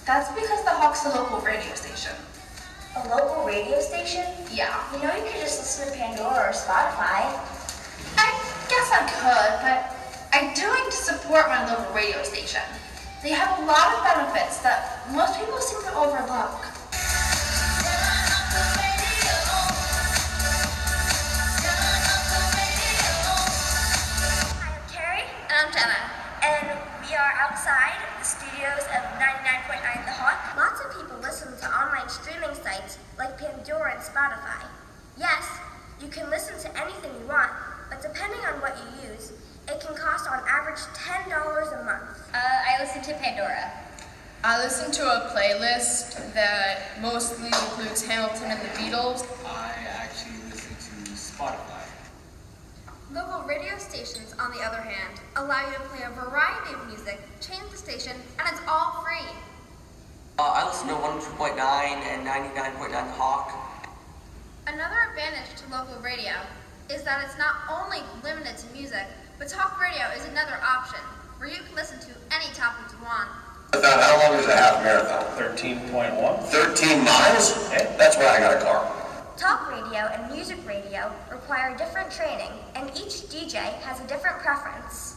That's because the Hawk's a local radio station. A local radio station? Yeah. You know you could just listen to Pandora or Spotify. I guess I could, but I do like to support my local radio station. They have a lot of benefits that most people seem to overlook. Hi, I'm Carrie. And I'm Jenna. And we are outside the studios of 99.9 The Hawk. Lots of people listen to online streaming sites like Pandora and Spotify. Yes, you can listen to anything you want, but depending on what you use, it can cost on average $10 a month. I listen to Pandora. I listen to a playlist that mostly includes Hamilton and the Beatles. I actually listen to Spotify. Local radio stations, on the other hand, allow you to play a variety of music, change the station, and it's all free. I listen to 102.9 and 99.9 The Hawk. Another advantage to local radio is that it's not only limited to music, but talk radio is another option, where you can listen to any topic you want. How long is a half marathon? 13.1. 13 miles? That's why I got a car. Talk radio and music radio require different training, and each DJ has a different preference.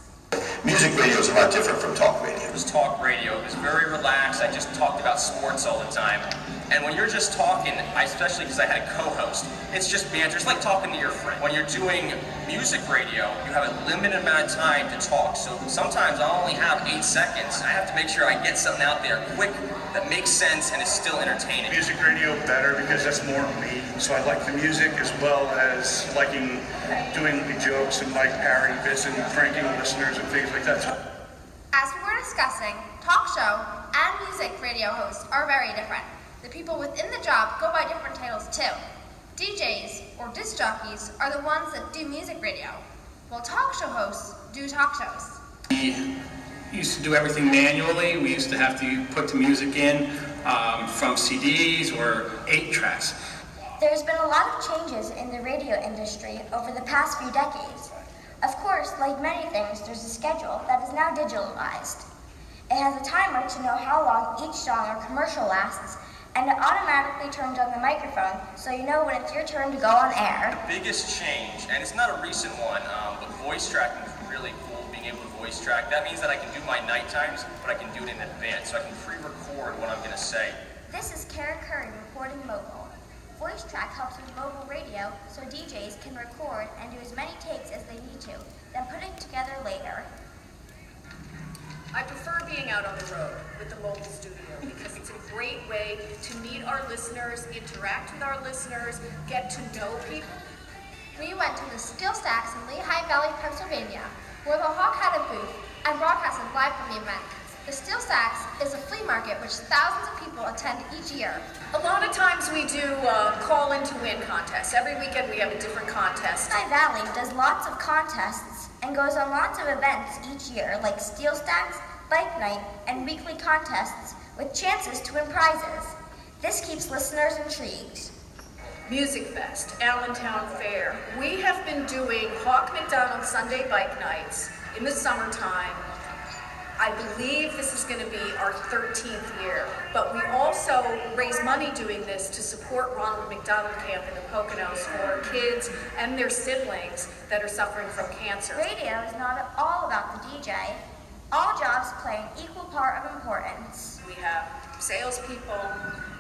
Music radio is a lot different from talk radio. It was talk radio. It was very relaxed. I just talked about sports all the time. And when you're just talking, especially because I had a co-host, it's just banter. It's like talking to your friend. When you're doing music radio, you have a limited amount of time to talk. So sometimes I only have 8 seconds. I have to make sure I get something out there quick that makes sense and is still entertaining. Music radio better because that's more me. So I like the music as well as liking doing the jokes and like parody bits and pranking listeners and things like that. As we were discussing, talk show and music radio hosts are very different. The people within the job go by different titles too. DJs, or disc jockeys, are the ones that do music radio, while talk show hosts do talk shows. We used to do everything manually. We used to have to put the music in from CDs or 8 tracks. There's been a lot of changes in the radio industry over the past few decades. Of course, like many things, there's a schedule that is now digitalized. It has a timer to know how long each song or commercial lasts, and it automatically turns on the microphone so you know when it's your turn to go on air. The biggest change, and it's not a recent one, but voice tracking is really cool, being able to voice track. That means that I can do my night times, but I can do it in advance, so I can pre-record what I'm going to say. This is Kara Curry reporting mobile. Voice track helps with mobile radio so DJs can record and do as many takes as they need to, then put it together later. I prefer being out on the road with the mobile studio because it's a great way to meet our listeners, interact with our listeners, get to know people. We went to the Steel Stacks in Lehigh Valley, Pennsylvania, where the Hawk had a booth and broadcasted live from the event. The Steel Stacks is a flea market which thousands of people attend each year. A lot of times we do call in to win contests. Every weekend we have a different contest. Lehigh Valley does lots of contests and goes on lots of events each year like Steel Stacks, Bike Night, and weekly contests with chances to win prizes. This keeps listeners intrigued. Music Fest, Allentown Fair. We have been doing Hawk McDonald Sunday Bike Nights in the summertime. I believe this is going to be our 13th year, but we also raise money doing this to support Ronald McDonald Camp in the Poconos for kids and their siblings that are suffering from cancer. Radio is not all about the DJ. All jobs play an equal part of importance. We have salespeople,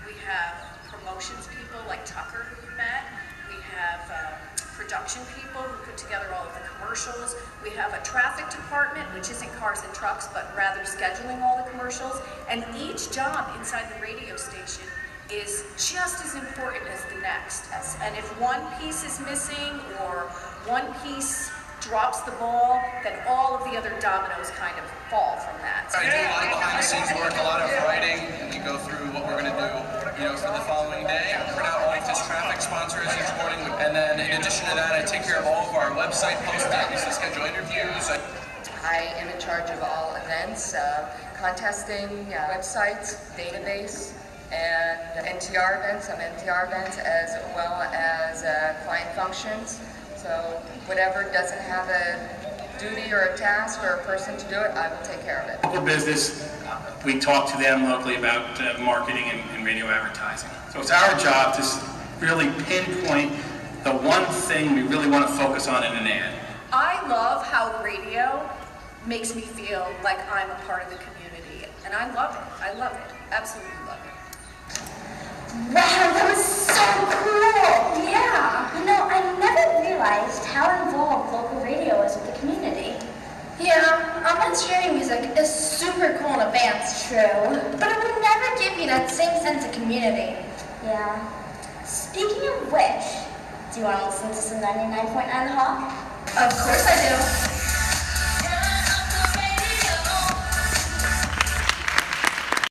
we have promotions people like Tucker who we met, we have production people who put together all of the commercials, we have a traffic department, which isn't cars and trucks, but rather scheduling all the commercials, and each job inside the radio station is just as important as the next. And if one piece is missing or one piece drops the ball, then all of the other dominoes kind of fall from that. I do a lot of behind the scenes work, a lot of writing, and we go through what we're going to do, for the following day. I print out all of this traffic sponsors each morning, and then in addition to that, I take care of all of our website postings, I schedule interviews. I am in charge of all events, contesting, websites, database, and NTR events, some NTR events, as well as client functions. So whatever doesn't have a duty or a task or a person to do it, I will take care of it. Local business we talk to them locally about marketing and radio advertising. So it's our job to really pinpoint the one thing we really want to focus on in an ad. I love how radio makes me feel like I'm a part of the community, and I love it, absolutely love it. Wow, that was so cool! Yeah. You know, I never realized how involved local radio is with the community. Yeah, online streaming music is super cool in advance, true, but it would never give you that same sense of community. Yeah. Speaking of which, do you want to listen to some 99.9 The Hawk? Of course I do.